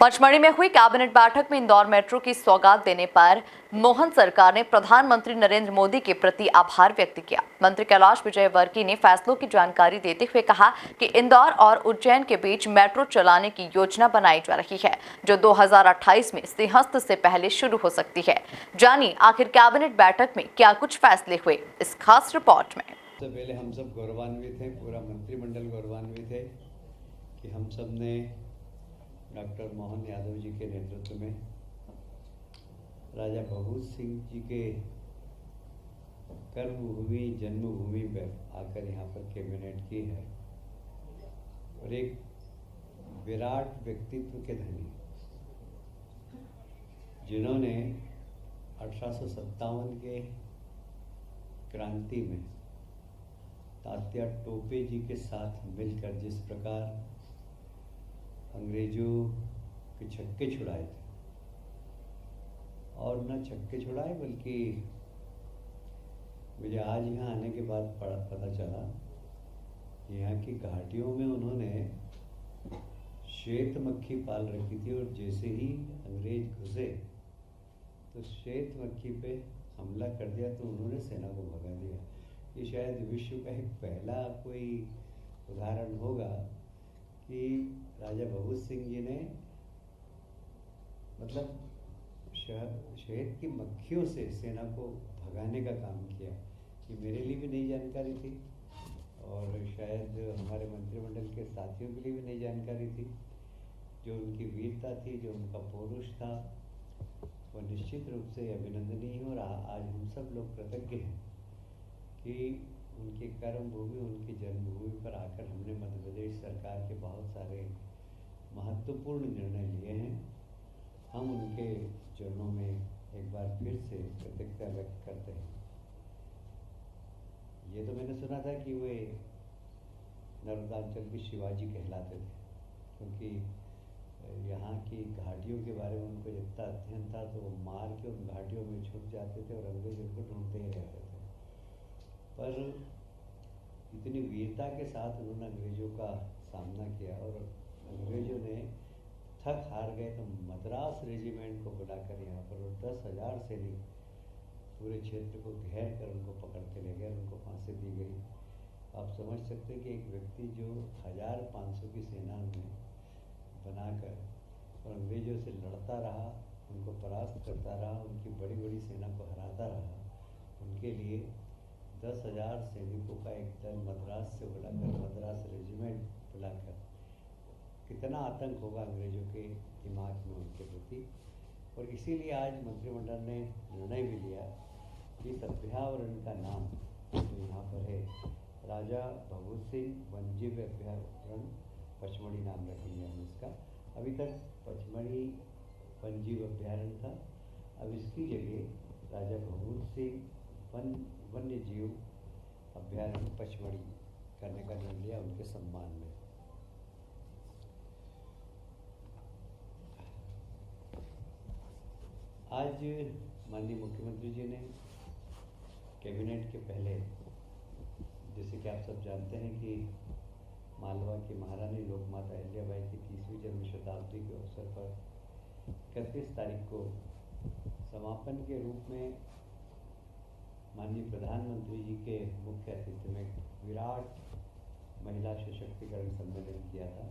पचमढ़ी में हुई कैबिनेट बैठक में इंदौर मेट्रो की सौगात देने पर मोहन सरकार ने प्रधानमंत्री नरेंद्र मोदी के प्रति आभार व्यक्त किया। मंत्री कैलाश विजयवर्गीय ने फैसलों की जानकारी देते हुए कहा कि इंदौर और उज्जैन के बीच मेट्रो चलाने की योजना बनाई जा रही है, जो 2028 में सिंहस्थ से पहले शुरू हो सकती है। जानिए आखिर कैबिनेट बैठक में क्या कुछ फैसले हुए, इस खास रिपोर्ट में। सबसे पहले हम सब गौरवान्वित हैं, पूरा मंत्रिमंडल गौरवान्वित है कि हम सब ने डॉक्टर मोहन यादव जी के नेतृत्व में राजा भगत सिंह जी के कर्मभूमि जन्मभूमि पर आकर यहाँ पर कैबिनेट की है और एक विराट व्यक्तित्व के धनी जिन्होंने 1857 के क्रांति में तात्या टोपे जी के साथ मिलकर जिस प्रकार अंग्रेजों के छक्के छुड़ाए थे, और न छक्के छुड़ाए बल्कि मुझे आज यहाँ आने के बाद पता चला कि यहाँ की घाटियों में उन्होंने श्वेत मक्खी पाल रखी थी और जैसे ही अंग्रेज घुसे तो श्वेत मक्खी पे हमला कर दिया तो उन्होंने सेना को भगा दिया। ये शायद विश्व का एक पहला कोई उदाहरण होगा कि राजा भगत सिंह जी ने मतलब शहद की मक्खियों से सेना को भगाने का काम किया। ये मेरे लिए भी नई जानकारी थी और शायद हमारे मंत्रिमंडल के साथियों के लिए भी नई जानकारी थी। जो उनकी वीरता थी, जो उनका पौरुष था, वो निश्चित रूप से अभिनंदनीय है और आज हम सब लोग कृतज्ञ हैं कि उनकी कर्मभूमि, उनकी जन्मभूमि पर आकर हमने मध्य प्रदेश सरकार के बहुत सारे महत्वपूर्ण निर्णय लिए हैं। हम उनके चरणों में एक बार फिर से कृतज्ञता व्यक्त करते हैं। ये तो मैंने सुना था कि वे नर्मदांचल के शिवाजी कहलाते थे, क्योंकि यहाँ की घाटियों के बारे में उनको जितना अध्ययन था तो वो मार के उन घाटियों में छुप जाते थे और अंग्रेज उनको ढूंढते ही रहते थे। पर इतनी वीरता के साथ उन्होंने अंग्रेजों का सामना किया और अंग्रेजों ने थक हार गए तो मद्रास रेजिमेंट को बुलाकर यहाँ पर 10,000 सैनिक पूरे क्षेत्र को घेर कर उनको पकड़ते ले गए, उनको फांसी दी गई। आप समझ सकते हैं कि एक व्यक्ति जो 1500 की सेना में बनाकर और अंग्रेजों से लड़ता रहा, उनको परास्त करता रहा, उनकी बड़ी बड़ी सेना को हराता रहा, उनके लिए 10,000 सैनिकों का एक दल मद्रास से बुलाकर, मद्रास रेजिमेंट बुलाकर, कितना आतंक होगा अंग्रेजों के दिमाग में उनके प्रति। और इसीलिए आज मंत्रिमंडल ने निर्णय भी लिया कि इस अभ्यारण्य का नाम जो यहाँ पर है राजा भगत सिंह वन्यजीव अभ्यारण्य पचमढ़ी नाम रखेंगे हम इसका। अभी तक पचमढ़ी वन्यजीव अभ्यारण्य था, अब इसकी जगह राजा भगत सिंह वन्यजीव अभ्यारण्य पचमढ़ी करने का निर्णय लिया उनके सम्मान में। आज माननीय मुख्यमंत्री जी ने कैबिनेट के पहले, जैसे कि आप सब जानते हैं कि मालवा की महारानी लोकमाता अहिल्याबाई की 30वीं जन्म शताब्दी के अवसर पर 31 तारीख को समापन के रूप में माननीय प्रधानमंत्री जी के मुख्य अतिथि में विराट महिला सशक्तिकरण सम्मेलन किया था।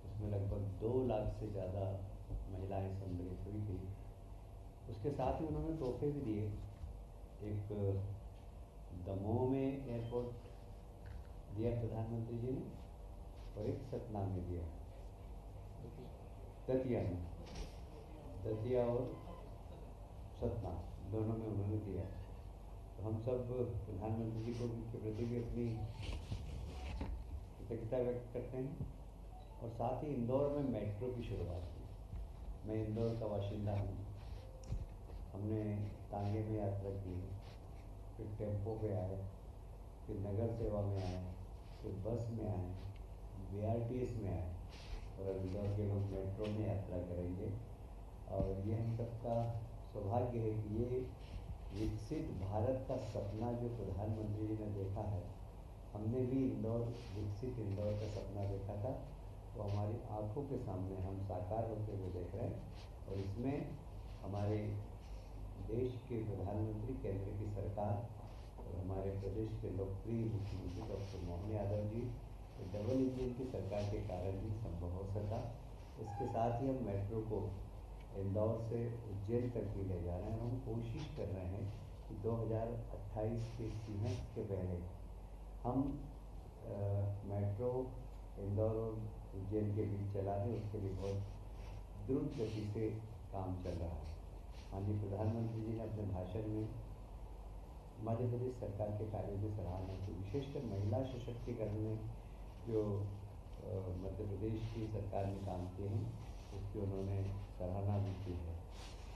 उसमें लगभग 2 लाख से ज़्यादा महिलाएं सम्मिलित हुई थी। उसके साथ ही उन्होंने तोहफे भी दिए। एक दमोह में एयरपोर्ट दिया प्रधानमंत्री जी ने और एक सतना में दिया, दतिया में, दतिया और सतना दोनों में उन्होंने दिया। तो हम सब प्रधानमंत्री जी को के प्रति भी अपनी कृतज्ञता व्यक्त करते हैं। और साथ ही इंदौर में मेट्रो की शुरुआत की। मैं इंदौर का बाशिंदा हूँ। हमने तांगे में यात्रा की, फिर टेम्पो पे आए, फिर नगर सेवा में आए, फिर बस में आए, BRTS में आए और इंदौर के लोग मेट्रो में यात्रा करेंगे। और ये हम सबका सौभाग्य है कि ये विकसित भारत का सपना जो प्रधानमंत्री जी ने देखा है, हमने भी विकसित इंदौर का सपना देखा था वो हमारी आंखों के सामने हम साकार होते हुए देख रहे हैं। और इसमें हमारे देश के प्रधानमंत्री, केंद्र की सरकार और हमारे प्रदेश के लोकप्रिय मुख्यमंत्री doctor Mohan Yadav ji double engine की सरकार के कारण ही संभव हो सका। इसके साथ ही हम मेट्रो को इंदौर से उज्जैन तक भी ले जा रहे हैं। हम कोशिश कर रहे हैं कि 2028 के सीमेंस के पहले हम मेट्रो इंदौर और उज्जैन के बीच चला दें। उसके लिए बहुत द्रुत गति से काम चल रहा है। माननीय प्रधानमंत्री जी ने अपने भाषण में मध्य प्रदेश सरकार के कार्यों की सराहना की। विशेषकर महिला सशक्तिकरण में जो मध्य प्रदेश की सरकार ने काम किए हैं उसकी उन्होंने सराहना भी की है।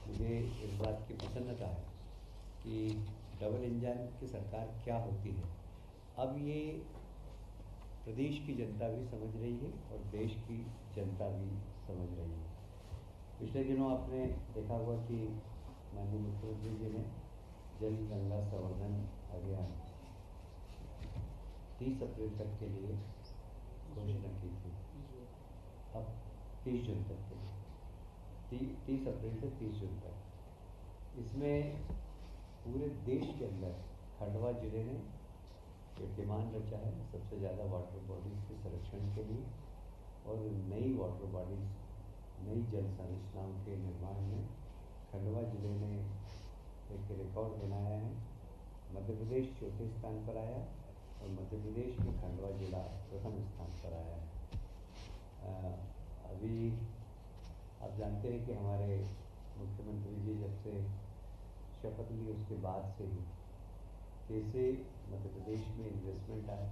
मुझे इस बात की प्रसन्नता है कि डबल इंजन की सरकार क्या होती है अब ये प्रदेश की जनता भी समझ रही है और देश की जनता भी समझ रही है। पिछले दिनों आपने देखा होगा कि माननीय मुख्यमंत्री जी ने जल गंगा संवर्धन अभियान 30 अप्रैल तक के लिए घोषणा की थी। अब 30 जून तक के लिए 30 अप्रैल से 30 जून तक इसमें पूरे देश के अंदर खंडवा जिले ने कीर्तिमान रचा है सबसे ज़्यादा वाटर बॉडीज़ के संरक्षण के लिए और नई वाटर बॉडीज़, नई जल संरचनाओं के निर्माण में खंडवा जिले ने एक रिकॉर्ड बनाया है। मध्य प्रदेश चौथे स्थान पर आया और मध्य प्रदेश में खंडवा जिला प्रथम स्थान पर आया है। अभी आप जानते हैं कि हमारे मुख्यमंत्री जी जब से शपथ ली उसके बाद से ही कैसे मध्य प्रदेश में इन्वेस्टमेंट आए,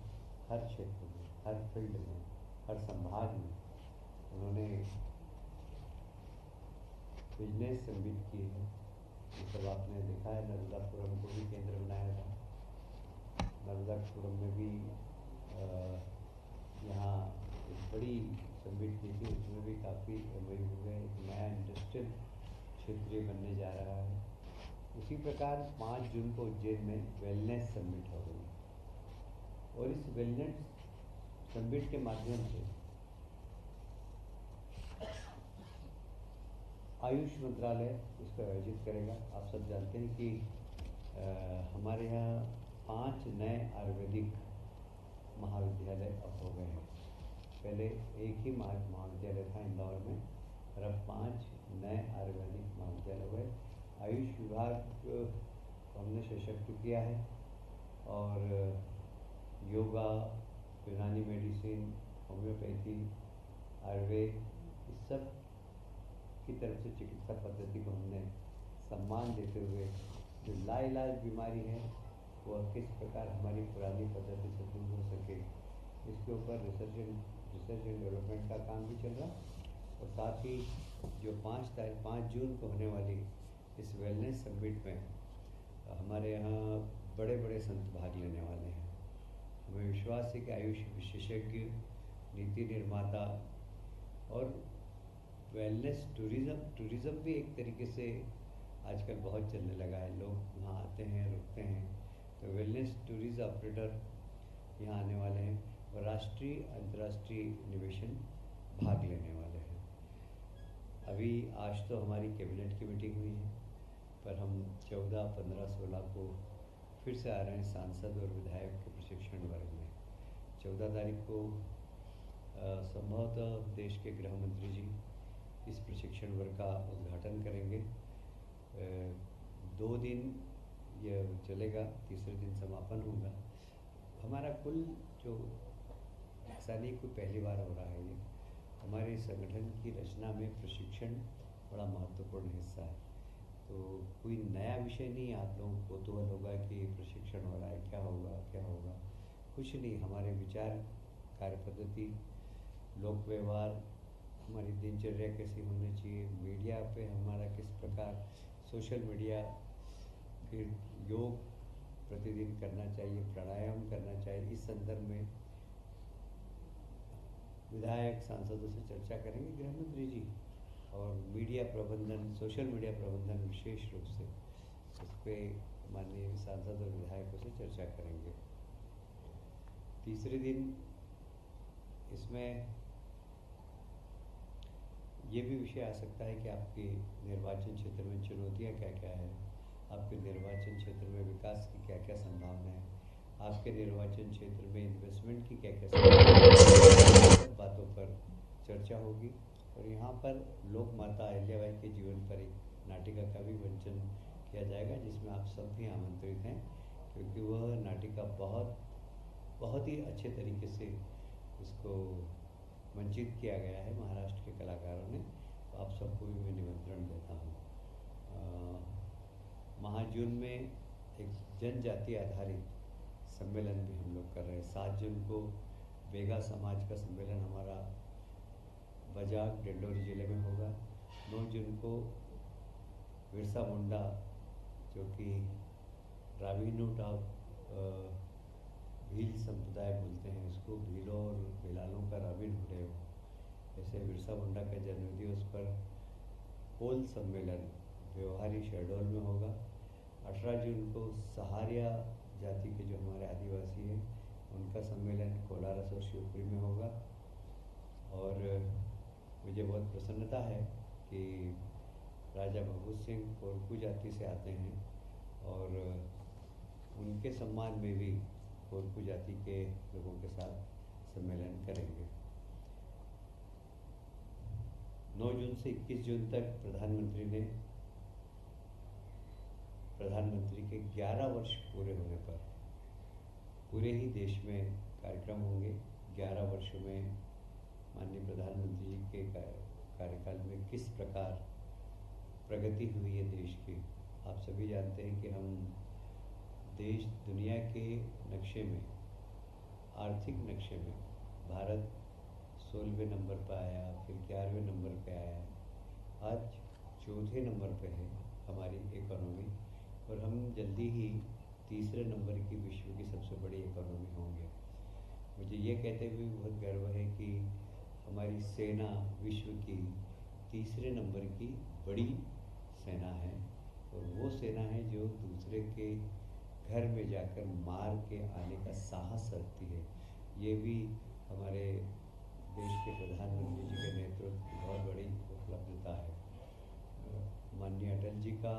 हर क्षेत्र में, हर फील्ड में, हर संभाग में उन्होंने बिजनेस समिट किए हैं। ये सब आपने देखा है। नर्मदापुरम को भी केंद्र बनाया था। नर्मदापुरम में भी यहाँ एक बड़ी समिट की थी, उसमें भी काफ़ी MOU हुए। एक नया इंडस्ट्रियल क्षेत्र बनने जा रहा है। उसी प्रकार 5 जून को उज्जैन में वेलनेस समिट हो रही है और इस वेलनेस समिट के माध्यम से आयुष मंत्रालय इसको आयोजित करेगा। आप सब जानते हैं कि हमारे यहाँ 5 नए आयुर्वेदिक महाविद्यालय अब हो गए हैं। पहले एक ही महाविद्यालय था इंदौर में और अब 5 नए आयुर्वेदिक महाविद्यालय हुए। आयुष विभाग को हमने सशक्त किया है और योगा, यूनानी मेडिसिन, होम्योपैथी, आयुर्वेद, इस सब की तरफ से चिकित्सा पद्धति को हमने सम्मान देते हुए जो लाइलाज बीमारी है वह किस प्रकार हमारी पुरानी पद्धति से दूर हो सके, इसके ऊपर रिसर्च एंड डेवलपमेंट का काम भी चल रहा। और साथ ही जो 5 जून को होने वाली इस वेलनेस समिट में हमारे यहाँ बड़े बड़े संत भाग लेने वाले हैं। हमें विश्वास है कि आयुष विशेषज्ञ, नीति निर्माता और वेलनेस टूरिज़्म भी एक तरीके से आजकल बहुत चलने लगा है। लोग वहाँ आते हैं, रुकते हैं, तो वेलनेस टूरिज़्म ऑपरेटर यहाँ आने वाले हैं और राष्ट्रीय अंतर्राष्ट्रीय निवेशन भाग लेने वाले हैं। अभी आज तो हमारी कैबिनेट की मीटिंग हुई है, पर हम 14, 15, 16 को फिर से आ रहे हैं सांसद और विधायक के प्रशिक्षण वर्ग में। 14 तारीख को संभवतः देश के गृह मंत्री जी इस प्रशिक्षण वर्ग का उद्घाटन करेंगे। 2 दिन यह चलेगा, तीसरे दिन समापन होगा। हमारा कुल जो ऐसा नहीं कोई पहली बार हो रहा है, ये हमारे संगठन की रचना में प्रशिक्षण बड़ा महत्वपूर्ण हिस्सा है। तो कोई नया विषय नहीं, आप लोगों को कौतूहल होगा कि प्रशिक्षण हो रहा है, क्या होगा, कुछ नहीं। हमारे विचार, कार्य पद्धति, लोक व्यवहार, हमारी दिनचर्या कैसी होनी चाहिए, मीडिया पे हमारा किस प्रकार, सोशल मीडिया, फिर योग प्रतिदिन करना चाहिए, प्राणायाम करना चाहिए, इस संदर्भ में विधायक सांसदों से चर्चा करेंगे गृह मंत्री जी। और मीडिया प्रबंधन, सोशल मीडिया प्रबंधन विशेष रूप से उस पर माननीय सांसद और विधायकों से चर्चा करेंगे। तीसरे दिन इसमें ये भी विषय आ सकता है कि आपके निर्वाचन क्षेत्र में चुनौतियाँ क्या क्या है, आपके निर्वाचन क्षेत्र में विकास की क्या क्या संभावना है, आपके निर्वाचन क्षेत्र में इन्वेस्टमेंट की क्या क्या संभावना है, सब बातों पर चर्चा होगी। और यहाँ पर लोक माता अहिल्याबाई के जीवन पर एक नाटिका का भी मंचन किया जाएगा, जिसमें आप सब भी आमंत्रित हैं, क्योंकि वह नाटिका बहुत ही अच्छे तरीके से इसको मंचित किया गया है महाराष्ट्र के कलाकारों ने। तो आप सबको भी मैं निमंत्रण देता हूँ। महाजून में एक जनजाति आधारित सम्मेलन भी हम लोग कर रहे हैं। 7 जून को बेगा समाज का सम्मेलन हमारा बजाग डिंडोरी जिले में होगा। 9 जून को बिरसा मुंडा, जो कि राबिनहुड ऑफ भील संप्रदाय बोलते हैं उसको, भीलों और भिलालों का राबिनहुड है वो, ऐसे बिरसा मुंडा का जन्म दिवस पर कोल सम्मेलन व्यवहारी शहडोल में होगा। 18 जून को सहारिया जाति के जो हमारे आदिवासी हैं उनका सम्मेलन कोलारस और शिवपुरी में होगा। और मुझे बहुत प्रसन्नता है कि राजा भगवत सिंह कोरकू जाति से आते हैं और उनके सम्मान में भी कोरकू जाति के लोगों के साथ सम्मेलन करेंगे। 9 जून से 21 जून तक प्रधानमंत्री के 11 वर्ष पूरे होने पर पूरे ही देश में कार्यक्रम होंगे। 11 वर्षों में माननीय प्रधानमंत्री जी के कार्यकाल में किस प्रकार प्रगति हुई है देश की। आप सभी जानते हैं कि हम देश दुनिया के नक्शे में, आर्थिक नक्शे में भारत 16वें नंबर पर आया, फिर 11वें नंबर पे आया, आज 4थे नंबर पे है हमारी इकोनॉमी, और हम जल्दी ही 3रे नंबर की विश्व की सबसे बड़ी इकोनॉमी होंगे। मुझे ये कहते हुए बहुत गर्व है कि हमारी सेना विश्व की 3रे नंबर की बड़ी सेना है, और वो सेना है जो दूसरे के घर में जाकर मार के आने का साहस रखती है। ये भी हमारे देश के प्रधानमंत्री जी के नेतृत्व की बहुत बड़ी उपलब्धता है। माननीय अटल जी का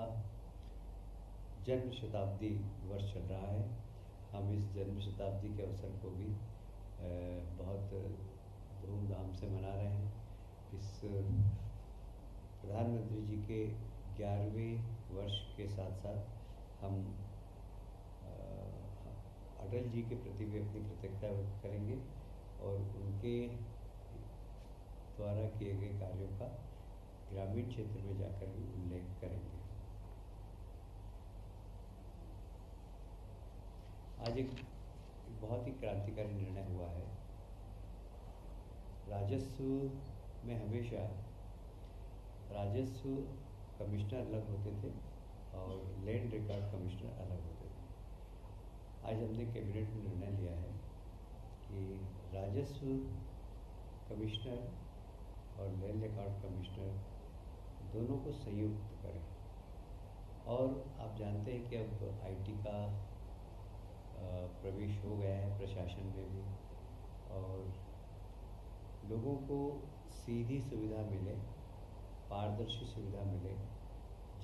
जन्म शताब्दी वर्ष चल रहा है। हम इस जन्म शताब्दी के अवसर को भी बहुत धूमधाम से मना रहे हैं। इस प्रधानमंत्री जी के 11वें वर्ष के साथ साथ हम अटल जी के प्रति भी अपनी कृतज्ञता व्यक्त करेंगे और उनके द्वारा किए गए कार्यों का ग्रामीण क्षेत्र में जाकर भी उल्लेख करेंगे। आज एक बहुत ही क्रांतिकारी निर्णय हुआ है। राजस्व में हमेशा राजस्व कमिश्नर अलग होते थे और लैंड रिकॉर्ड कमिश्नर अलग होते थे। आज हमने कैबिनेट में निर्णय लिया है कि राजस्व कमिश्नर और लैंड रिकॉर्ड कमिश्नर दोनों को संयुक्त करें। और आप जानते हैं कि अब आईटी का प्रवेश हो गया है प्रशासन में भी, और लोगों को सीधी सुविधा मिले, पारदर्शी सुविधा मिले,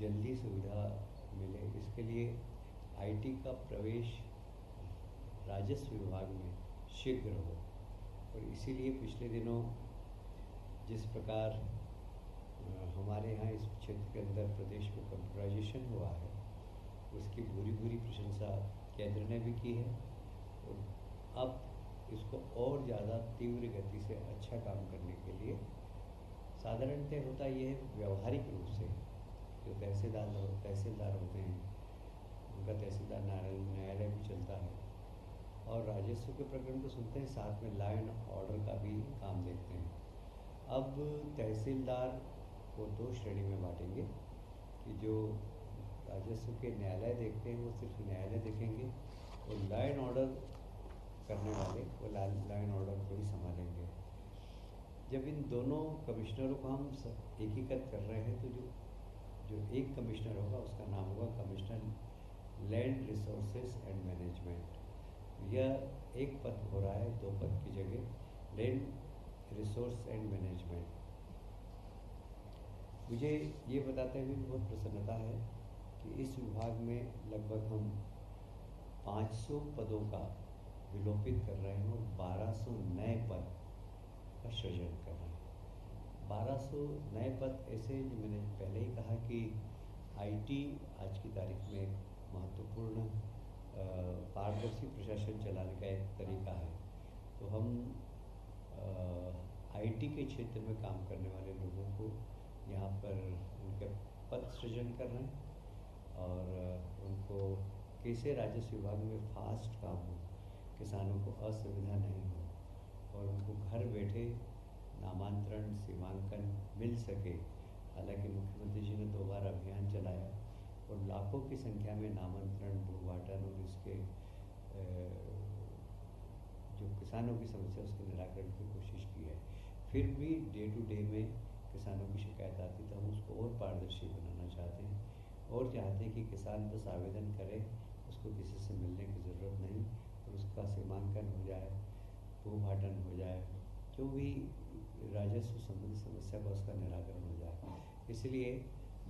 जल्दी सुविधा मिले, इसके लिए आईटी का प्रवेश राजस्व विभाग में शीघ्र हो। और इसीलिए पिछले दिनों जिस प्रकार हमारे यहाँ इस क्षेत्र के अंदर प्रदेश में कंप्यूटराइजेशन हुआ है, उसकी पूरी प्रशंसा केंद्र ने भी की है, और अब इसको और ज़्यादा तीव्र गति से अच्छा काम करने के लिए साधारणतः होता ये है व्यवहारिक रूप से जो तहसीलदार होते हैं, उनका तहसीलदार न्यायालय भी चलता है, और राजस्व के प्रकरण को सुनते हैं, साथ में लॉ एंड ऑर्डर का भी काम देखते हैं। अब तहसीलदार को 2 श्रेणी में बांटेंगे कि जो राजस्व के न्यायालय देखते हैं वो सिर्फ न्यायालय देखेंगे, और लॉ एंड ऑर्डर करने वाले वो लॉ एंड ऑर्डर को ही संभालेंगे। जब इन दोनों कमिश्नरों को हम एकीकृत कर रहे हैं, तो जो एक कमिश्नर होगा उसका नाम होगा commissioner land resources and management. यह एक पद हो रहा है 2 पद की जगह, लैंड रिसोर्स एंड मैनेजमेंट। मुझे ये बताते हुए बहुत प्रसन्नता है कि इस विभाग में लगभग हम 500 पदों का विलोपित कर रहे हैं और 1200 नए पद का सृजन कर रहे हैं। 1200 नए पद ऐसे, जो मैंने पहले ही कहा कि आईटी आज की तारीख में एक महत्वपूर्ण पारदर्शी प्रशासन चलाने का एक तरीका है। तो हम आईटी के क्षेत्र में काम करने वाले लोगों को यहाँ पर उनके पद सृजन कर रहे हैं और उनको कैसे राजस्व विभाग में फास्ट काम हो, किसानों को असुविधा नहीं हो और उनको घर बैठे नामांतरण सीमांकन मिल सके। हालांकि मुख्यमंत्री जी ने 2 बार अभियान चलाया और लाखों की संख्या में नामांतरण, भूभाटन और इसके जो किसानों की समस्या उसके निराकरण की कोशिश की है। फिर भी डे टू डे में किसानों की शिकायत आती, तो हम उसको और पारदर्शी बनाना चाहते हैं और चाहते हैं कि किसान बस आवेदन करे, उसको किसी से मिलने की ज़रूरत नहीं और उसका सीमांकन हो जाए, भूभाटन हो जाए, जो भी राजस्व संबंधी समस्या का उसका निराकरण हो जाए। इसलिए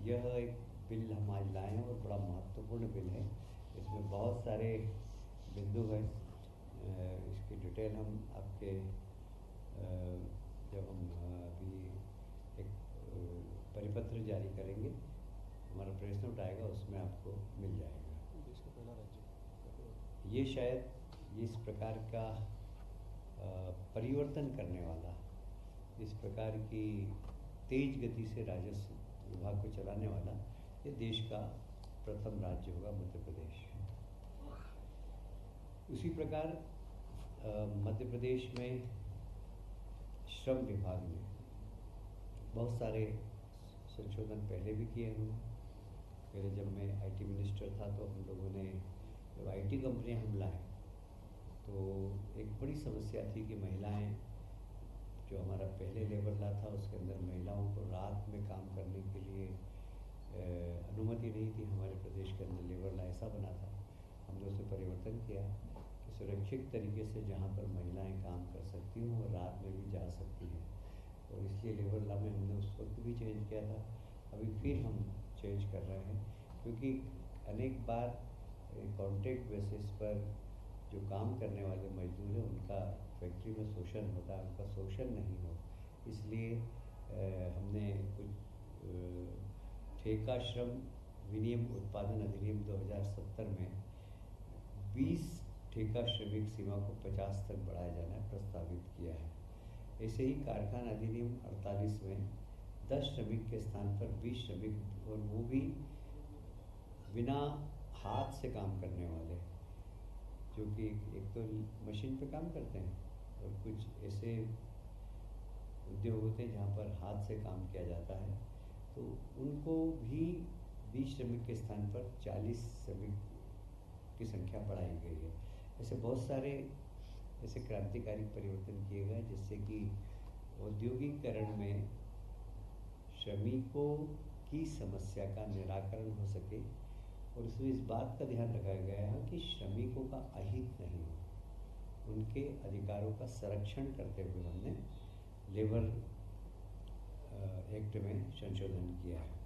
यह एक बिल हम आज लाए हैं और बड़ा महत्वपूर्ण बिल है। इसमें बहुत सारे बिंदु हैं। इसकी डिटेल हम आपके जब हम अभी एक परिपत्र जारी करेंगे, हमारा प्रेस नोट आएगा, उसमें आपको मिल जाएगा। देश का पहला राज्य ये शायद इस प्रकार का परिवर्तन करने वाला, इस प्रकार की तेज गति से राजस्व विभाग को चलाने वाला, ये देश का प्रथम राज्य होगा मध्य प्रदेश। उसी प्रकार मध्य प्रदेश में श्रम विभाग में बहुत सारे संशोधन पहले भी किए हुए हैं। पहले जब मैं आईटी मिनिस्टर था तो हम लोगों ने, जब आईटी कंपनियां हम लाए तो एक बड़ी समस्या थी कि महिलाएं, जो हमारा पहले लेबर लॉ था उसके अंदर महिलाओं को रात में काम करने के लिए अनुमति नहीं थी। हमारे प्रदेश के अंदर लेबर लॉ ऐसा बना था, हमने उसे परिवर्तन किया कि सुरक्षित तरीके से जहाँ पर महिलाएं काम कर सकती हों और रात में भी जा सकती हैं, और इसलिए लेबर लॉ में हमने उस वक्त भी चेंज किया था। अभी फिर हम चेंज कर रहे हैं क्योंकि अनेक बार कॉन्ट्रैक्ट बेसिस पर जो काम करने वाले मजदूर हैं उनका फैक्ट्री में शोषण होता है, उनका शोषण नहीं हो, इसलिए हमने कुछ ठेका श्रम विनियम उत्पादन अधिनियम 2070 में 20 ठेका श्रमिक सीमा को 50 तक बढ़ाया जाना प्रस्तावित किया है। ऐसे ही कारखाना अधिनियम 48 में 10 श्रमिक के स्थान पर 20 श्रमिक, और वो भी बिना हाथ से काम करने वाले, जो कि एक तो मशीन पे काम करते हैं और कुछ ऐसे उद्योग होते हैं जहाँ पर हाथ से काम किया जाता है, तो उनको भी 20 श्रमिक के स्थान पर 40 श्रमिक की संख्या बढ़ाई गई है। ऐसे बहुत सारे ऐसे क्रांतिकारी परिवर्तन किए गए जिससे कि औद्योगिकरण में श्रमिकों की समस्या का निराकरण हो सके, और इसमें इस बात का ध्यान रखा गया है कि श्रमिकों का अहित नहीं हो, उनके अधिकारों का संरक्षण करते हुए हमने लेबर एक्ट में संशोधन किया है।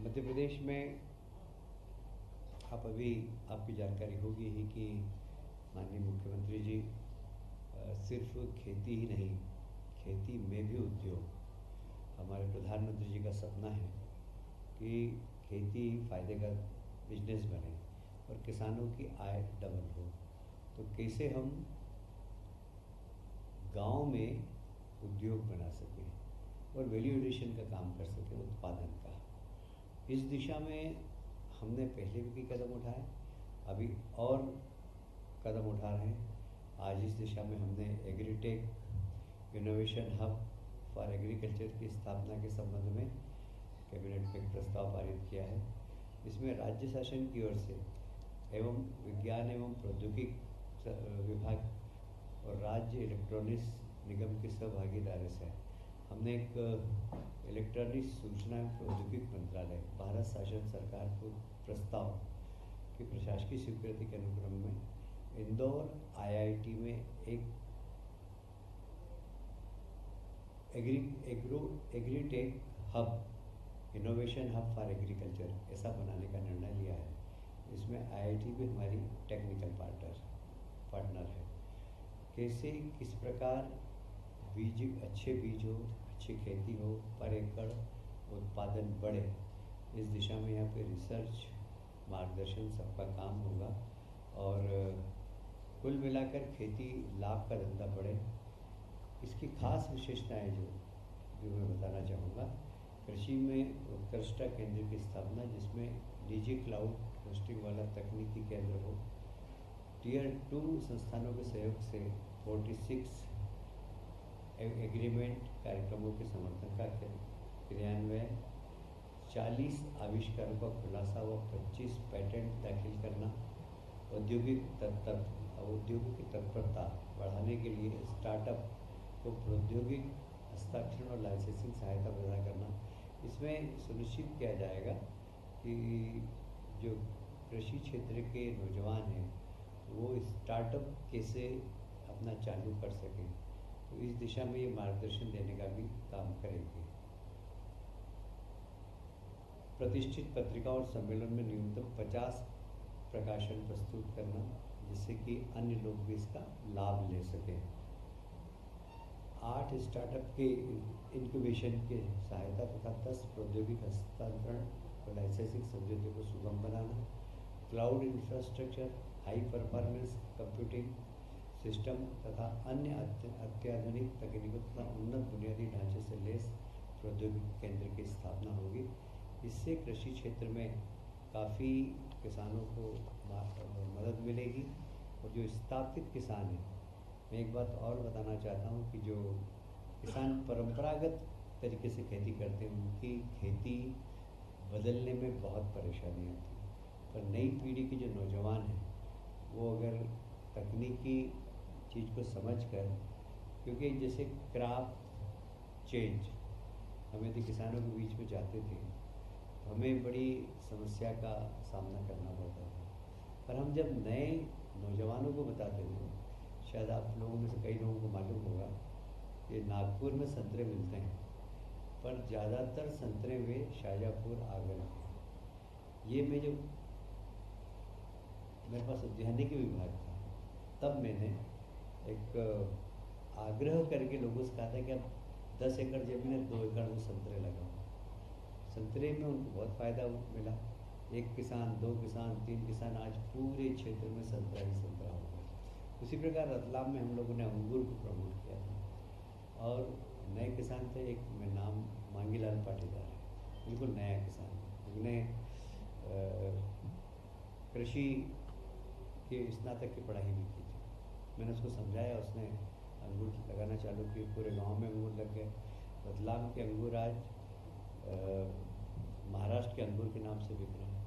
मध्य प्रदेश में आप अभी आपकी जानकारी होगी ही कि माननीय मुख्यमंत्री जी सिर्फ खेती ही नहीं, खेती में भी उद्योग, हमारे प्रधानमंत्री जी का सपना है कि खेती फायदे का बिजनेस बने और किसानों की आय डबल हो। तो कैसे हम गांव में उद्योग बना सकें और वैल्यू एडिशन का काम कर सकें, उत्पादन का, इस दिशा में हमने पहले भी कदम उठाए, अभी और कदम उठा रहे हैं। आज इस दिशा में हमने agritech innovation hub for agriculture की स्थापना के संबंध में कैबिनेट में एक प्रस्ताव पारित किया है। इसमें राज्य शासन की ओर से एवं विज्ञान एवं प्रौद्योगिकी विभाग और राज्य इलेक्ट्रॉनिक्स निगम की सहभागीदारी से हमने एक इलेक्ट्रॉनिक सूचना एवं प्रौद्योगिकी मंत्रालय भारत शासन सरकार को प्रस्ताव की प्रशासकीय स्वीकृति के अनुक्रम में इंदौर IIT में एक agritech hub, innovation hub for agriculture ऐसा बनाने का निर्णय लिया है। इसमें IIT भी हमारी टेक्निकल पार्टनर है। कैसे किस प्रकार अच्छे बीज हो, अच्छी खेती हो, पर एकड़ उत्पादन बढ़े, इस दिशा में यहाँ पे रिसर्च मार्गदर्शन सबका काम होगा। और कुल मिलाकर खेती लाभ का धंधा बढ़े, इसकी खास विशेषताएं जो मैं बताना चाहूँगा। कृषि में उत्कृष्टता केंद्र की स्थापना, जिसमें निजी क्लाउड होस्टिंग वाला तकनीकी केंद्र हो। Tier 2 संस्थानों के सहयोग से 46 एग्रीमेंट कार्यक्रमों के समर्थन का क्रियान्वयन, 40 आविष्कारों का खुलासा व 25 पैटेंट दाखिल करना, औद्योगिक तत्परता बढ़ाने के लिए स्टार्टअप को प्रौद्योगिक हस्ताक्षर और लाइसेंसिंग सहायता प्रदान करना। इसमें सुनिश्चित किया जाएगा कि जो कृषि क्षेत्र के नौजवान हैं वो स्टार्टअप कैसे अपना चालू कर सकें, तो इस दिशा में ये मार्गदर्शन देने का भी काम करेंगे। प्रतिष्ठित पत्रिका और सम्मेलन में न्यूनतम 50 प्रकाशन प्रस्तुत करना, जिससे कि अन्य लोग भी इसका लाभ ले सकें। 8 स्टार्टअप के इंक्यूबेशन के सहायता तथा 10 प्रौद्योगिक हस्तांतरण और लाइसेंसिंग समझौते को सुगम बनाना, cloud infrastructure, high performance computing system तथा अन्य अत्याधुनिक तकनीकों तथा उन्नत बुनियादी ढांचे से लैस प्रौद्योगिकी केंद्र की स्थापना होगी। इससे कृषि क्षेत्र में काफ़ी किसानों को मदद मिलेगी। और जो स्थापित किसान हैं, मैं एक बात और बताना चाहता हूँ कि जो किसान परंपरागत तरीके से खेती करते हैं, उनकी खेती बदलने में बहुत परेशानी होती है। पर नई पीढ़ी के जो नौजवान हैं वो अगर तकनीकी चीज़ को समझकर, क्योंकि जैसे क्रॉप चेंज हम यदि किसानों के बीच में जाते थे तो हमें बड़ी समस्या का सामना करना पड़ता था। पर हम जब नए नौजवानों को बताते थे, शायद आप लोगों में से कई लोगों को मालूम होगा कि नागपुर में संतरे मिलते हैं, पर ज़्यादातर संतरे वे शाहजहाँपुर आगरा के। ये मैं जब मेरे पास उद्यानिकी विभाग था, तब मैंने एक आग्रह करके लोगों से कहा था कि अब 10 एकड़ जमीन है, 2 एकड़ में संतरे लगाओ। संतरे में उनको बहुत फ़ायदा मिला। 1 किसान, 2 किसान, 3 किसान, आज पूरे क्षेत्र में संतरा ही संतरा हो गया। उसी प्रकार रतलाम में हम लोगों ने अंगूर को प्रमोट किया था। और नए किसान थे, एक में नाम मांगीलाल पाटीदार है, बिल्कुल नया किसान है। उन्होंने कृषि के स्नातक की पढ़ाई भी की थी। मैंने उसको समझाया, उसने अंगूर लगाना चालू किए, पूरे गांव में अंगूर लग गए। रतलाम के अंगूर आज महाराष्ट्र के अंगूर के नाम से बिक रहे हैं।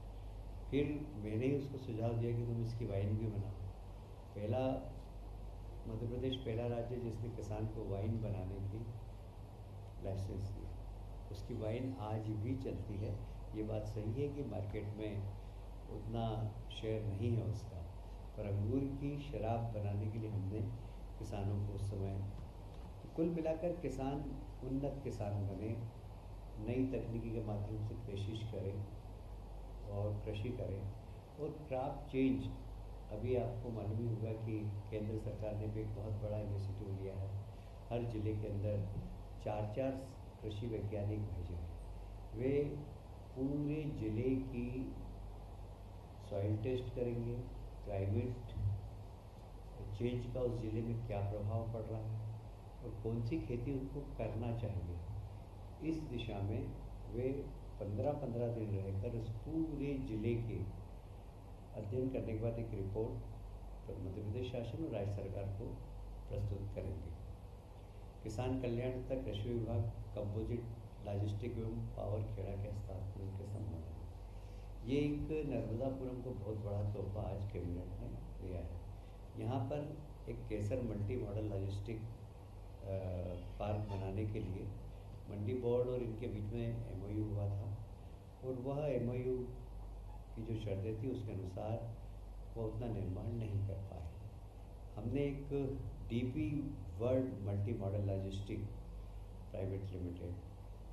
फिर मैंने ही उसको सुझाव दिया कि तुम इसकी वाइन भी बनाओ। मध्य प्रदेश पहला राज्य जिसने किसान को वाइन बनाने की लाइसेंस दिया। उसकी वाइन आज भी चलती है। ये बात सही है कि मार्केट में उतना शेयर नहीं है उसका, पर अंगूर की शराब बनाने के लिए हमने किसानों को उस समय, तो कुल मिलाकर किसान उन्नत किसान बने, नई तकनीकी के माध्यम से कोशिश करें और कृषि करें। और क्रॉप चेंज, अभी आपको मालूम ही होगा कि केंद्र सरकार ने भी एक बहुत बड़ा इनिशिएटिव लिया है। हर ज़िले के अंदर 4-4 कृषि वैज्ञानिक भेजे हैं। वे पूरे ज़िले की सॉइल टेस्ट करेंगे, क्लाइमेट चेंज का उस ज़िले में क्या प्रभाव पड़ रहा है और कौन सी खेती उनको करना चाहिए। इस दिशा में वे 15-15 दिन रहकर उस पूरे ज़िले के अध्ययन करने के बाद एक रिपोर्ट मध्य प्रदेश शासन और राज्य सरकार को प्रस्तुत करेंगे। किसान कल्याण तथा कृषि विभाग कंपोजिट लॉजिस्टिक एवं पावर खेड़ा के हस्तांतरण के संबंध में ये एक नर्मदापुरम को बहुत बड़ा तोहफा आज कैबिनेट ने दिया है। यहाँ पर एक केसर मल्टी मॉडल लॉजिस्टिक पार्क बनाने के लिए मंडी बोर्ड और इनके बीच में MOU हुआ था और वह MOU की जो शर्तें थी उसके अनुसार वो उतना निर्माण नहीं कर पाए। हमने एक DP world multi modal logistic private limited,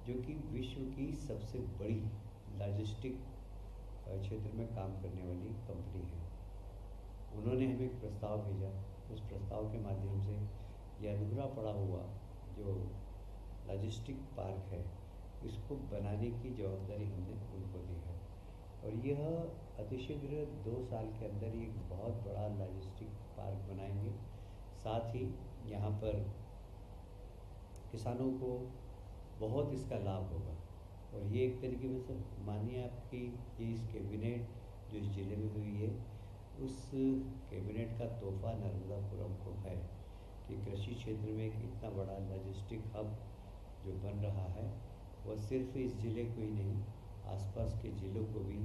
जो कि विश्व की सबसे बड़ी लॉजिस्टिक क्षेत्र में काम करने वाली कंपनी है, उन्होंने हमें एक प्रस्ताव भेजा। उस प्रस्ताव के माध्यम से यह अधूरा पड़ा हुआ जो लॉजिस्टिक पार्क है, इसको बनाने की जवाबदारी हमने उनको दी है। और यह अतिशीघ्र 2 साल के अंदर ही एक बहुत बड़ा लॉजिस्टिक पार्क बनाएंगे। साथ ही यहाँ पर किसानों को बहुत इसका लाभ होगा। और ये एक तरीके में से मानिए आपकी ये इस कैबिनेट जो इस ज़िले में हुई है, उस कैबिनेट का तोहफा नर्मदापुरम को है कि कृषि क्षेत्र में एक इतना बड़ा लॉजिस्टिक हब जो बन रहा है, वह सिर्फ इस ज़िले को ही नहीं, आसपास के ज़िलों को भी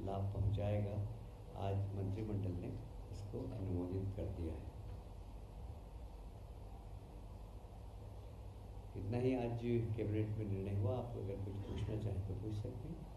लाभ पहुंचाएगा। आज मंत्रिमंडल ने इसको अनुमोदित कर दिया है। इतना ही आज कैबिनेट में निर्णय हुआ। आप अगर कुछ पूछना चाहें तो पूछ सकते हैं।